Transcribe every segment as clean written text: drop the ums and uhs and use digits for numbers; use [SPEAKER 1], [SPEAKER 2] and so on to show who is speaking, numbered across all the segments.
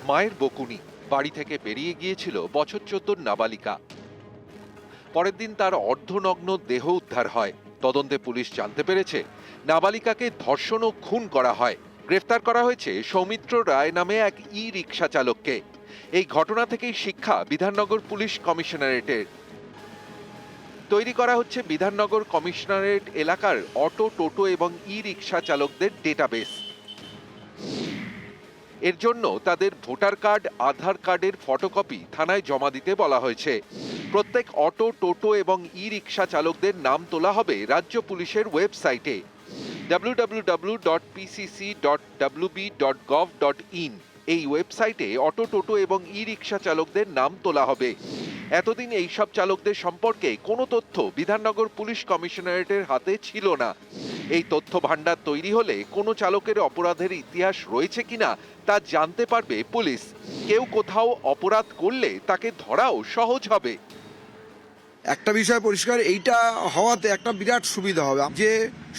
[SPEAKER 1] মায়ের বকুনি, বাড়ি থেকে বেরিয়ে গিয়েছিল বছর 14 নাবালিকা। পরের দিন তার অর্ধনগ্ন দেহ উদ্ধার হয়। তদন্তে পুলিশ জানতে পেরেছে নাবালিকাকে ধর্ষণ ও খুন করা হয়। গ্রেফতার করা হয়েছে সৌমিত্র রায় নামে এক ই রিকশা চালককে। এই ঘটনা থেকেই শিক্ষা বিধাননগর পুলিশ কমিশনারেটের। তৈরি করা হচ্ছে বিধাননগর কমিশনারেট এলাকার অটো, টোটো এবং ই রিকশা চালকদের ডেটাবেস। এর জন্য তাদের ভোটার কার্ড, আধার কার্ডের ফটোকপি থানায় জমা দিতে বলা হয়েছে। প্রত্যেক অটো, টোটো এবং ই রিকশা চালকদের নাম তোলা হবে রাজ্য পুলিশের ওয়েবসাইটে www.pcc.wb.gov.in। এই ওয়েবসাইটে অটো, টোটো এবং ই রিকশা চালকদের নাম তোলা হবে। এতদিন এই সব চালকদের সম্পর্কে কোনো তথ্য বিধাননগর পুলিশ কমিশনারেটের হাতে ছিল না। এই তথ্য ভান্ডার তৈরি হলে কোনো চালকের অপরাধের ইতিহাস রয়েছে কিনা তা জানতে পারবে পুলিশ। কেউ কোথাও অপরাধ করলে তাকে ধরাও সহজ হবে।
[SPEAKER 2] একটা বিষয় পরিষ্কার, এইটা হওয়াতে একটা বিরাট সুবিধা হবে যে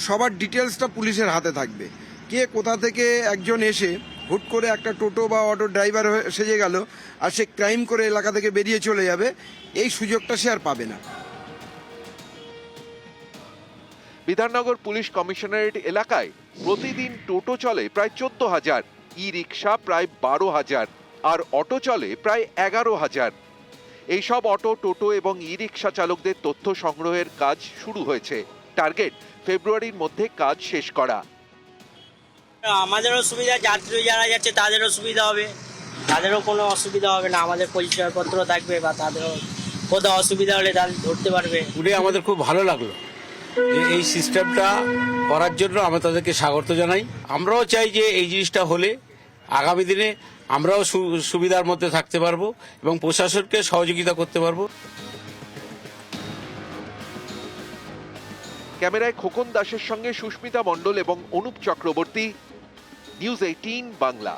[SPEAKER 2] সবার ডিটেলসটা পুলিশের হাতে থাকবে। কে কোথা থেকে একজন এসে হুট করে একটা টোটো বা অটো ড্রাইভার সেজে গেল আর সে ক্রাইম করে এলাকা থেকে বেরিয়ে চলে যাবে, এই সুযোগটা সে আর পাবে না।
[SPEAKER 1] বিধাননগর পুলিশ কমিশনারেট এলাকায় প্রতিদিন টোটো চলে প্রায় 14,000, ই রিকশা প্রায় 12,000 আর অটো চলে প্রায় 11,000। এইসব অটো, টোটো এবং ই রিকশা চালকদের তথ্য সংগ্রহের কাজ শুরু হয়েছে। টার্গেট ফেব্রুয়ারির মধ্যে কাজ শেষ করা।
[SPEAKER 3] আমাদেরও সুবিধা, যাত্রী যারা যাচ্ছে তাদেরও সুবিধা হবে, তাদেরও কোনো অসুবিধা হবে না। আমাদের পরিচয়পত্র থাকবে বা তাদেরও কোথাও অসুবিধা হলে তাদের ধরতে পারবে।
[SPEAKER 4] উঠে আমাদের খুব ভালো লাগলো যে এই সিস্টেমটা করার জন্য আমরা তাদেরকে স্বাগত জানাই। আমরাও চাই যে এই জিনিসটা হলে আগামী দিনে আমরাও সুবিধার মধ্যে থাকতে পারবো এবং প্রশাসনকে সহযোগিতা করতে পারবো।
[SPEAKER 1] ক্যামেরায় খোকন দাসের সঙ্গে সুস্মিতা মণ্ডল এবং অনুপ চক্রবর্তী, নিউজ 18 বাংলা।